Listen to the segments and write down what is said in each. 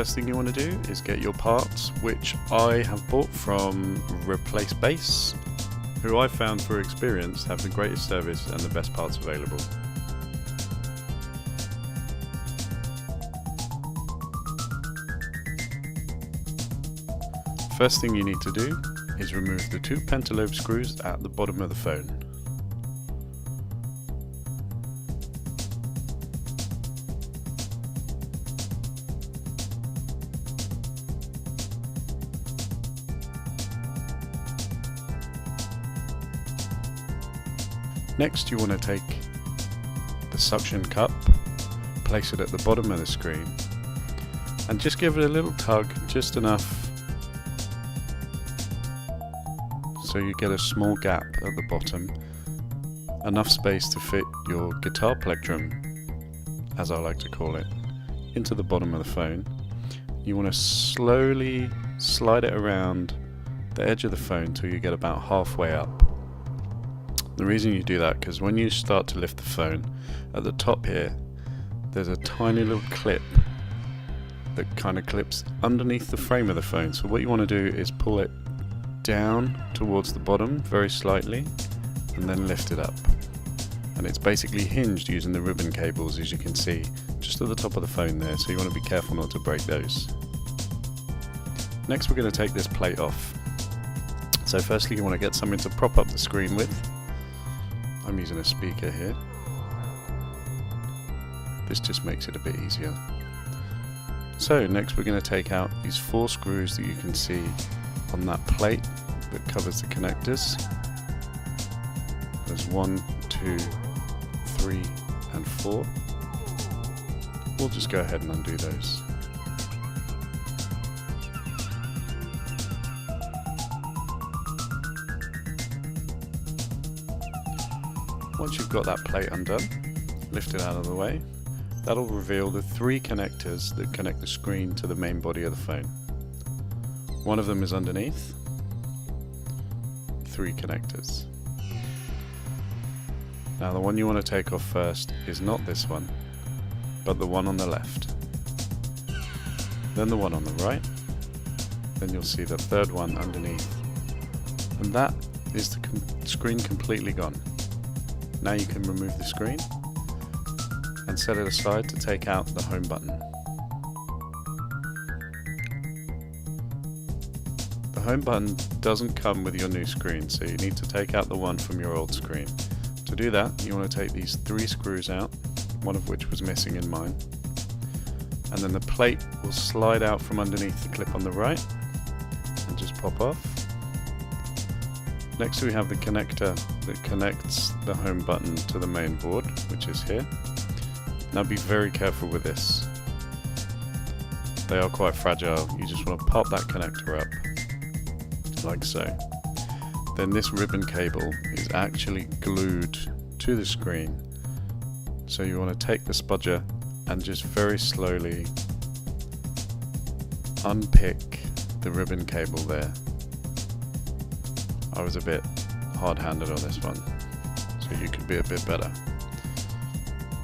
first thing you want to do is get your parts, which I have bought from Replace Base, who I found through experience have the greatest service and the best parts available. First thing you need to do is remove the 2 pentalobe screws at the bottom of the phone. Next you want to take the suction cup, place it at the bottom of the screen and just give it a little tug, just enough so you get a small gap at the bottom, enough space to fit your guitar plectrum, as I like to call it, into the bottom of the phone. You want to slowly slide it around the edge of the phone till you get about halfway up. The reason you do that, because when you start to lift the phone, at the top here there's a tiny little clip that kind of clips underneath the frame of the phone. So what you want to do is pull it down towards the bottom very slightly and then lift it up. And it's basically hinged using the ribbon cables, as you can see, just at the top of the phone there, so you want to be careful not to break those. Next we're going to take this plate off. So firstly you want to get something to prop up the screen with. I'm using a speaker here. This just makes it a bit easier. So next we're going to take out these 4 screws that you can see on that plate that covers the connectors. There's 1, 2, 3 and 4. We'll just go ahead and undo those. Once you've got that plate undone, lift it out of the way. That'll reveal the 3 connectors that connect the screen to the main body of the phone. One of them is underneath, 3 connectors. Now the one you want to take off first is not this one, but the one on the left. Then the one on the right, then you'll see the 3rd one underneath. And that is the screen completely gone. Now you can remove the screen and set it aside to take out the home button. The home button doesn't come with your new screen, so you need to take out the one from your old screen. To do that, you want to take these 3 screws out, one of which was missing in mine, and then the plate will slide out from underneath the clip on the right and just pop off. Next we have the connector that connects the home button to the main board, which is here. Now be very careful with this. They are quite fragile. You just want to pop that connector up, like so. Then this ribbon cable is actually glued to the screen. So you want to take the spudger and just very slowly unpick the ribbon cable there. I was a bit hard-handed on this one, so you could be a bit better.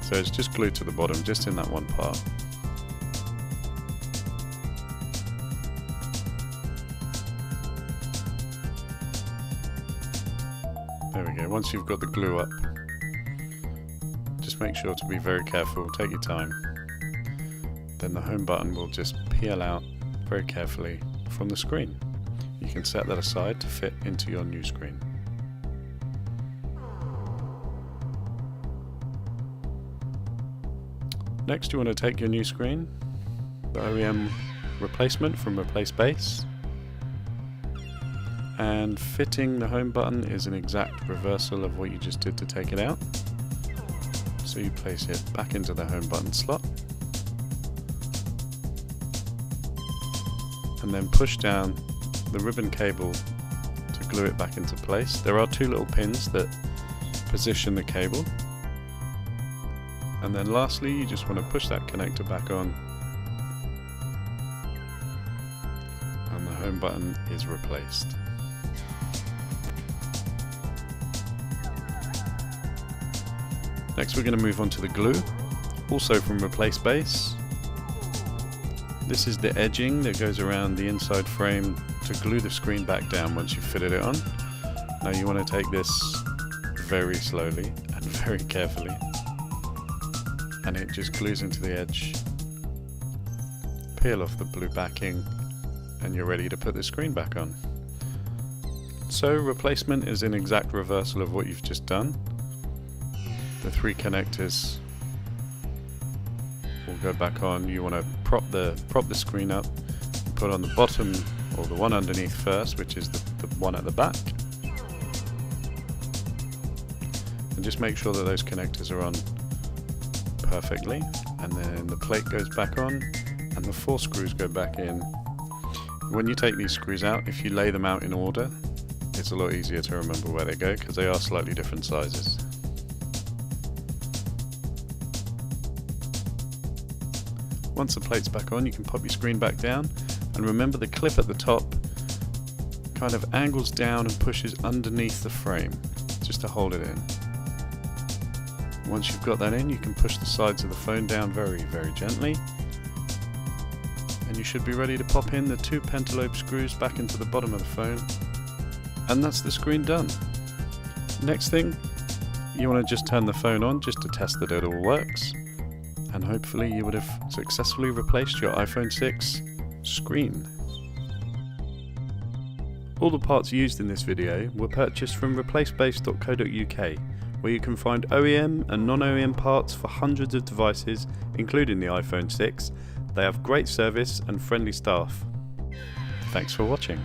So it's just glued to the bottom, just in that one part. There we go. Once you've got the glue up, just make sure to be very careful, take your time. Then the home button will just peel out very carefully from the screen. You can set that aside to fit into your new screen. Next you want to take your new screen, the OEM replacement from Replace Base, and fitting the home button is an exact reversal of what you just did to take it out. So you place it back into the home button slot and then push down the ribbon cable to glue it back into place. There are 2 little pins that position the cable, and then lastly you just want to push that connector back on and the home button is replaced. Next we're going to move on to the glue, also from Replace Base. This is the edging that goes around the inside frame to glue the screen back down once you've fitted it on. Now you want to take this very slowly and very carefully, and it just glues into the edge. Peel off the blue backing and you're ready to put the screen back on. So replacement is an exact reversal of what you've just done. The 3 connectors will go back on. You want to prop the screen up, put on the bottom or the one underneath first, which is the one at the back, and just make sure that those connectors are on perfectly, and then the plate goes back on and the 4 screws go back in. When you take these screws out, if you lay them out in order, it's a lot easier to remember where they go because they are slightly different sizes. Once the plate's back on, you can pop your screen back down, and remember the clip at the top kind of angles down and pushes underneath the frame just to hold it in. Once you've got that in, you can push the sides of the phone down very, very gently, and you should be ready to pop in the 2 pentalobe screws back into the bottom of the phone, and that's the screen done. Next thing, you want to just turn the phone on just to test that it all works, and hopefully you would have successfully replaced your iPhone 6 screen. All the parts used in this video were purchased from replacebase.co.uk, where you can find OEM and non-OEM parts for hundreds of devices, including the iPhone 6. They have great service and friendly staff. Thanks for watching.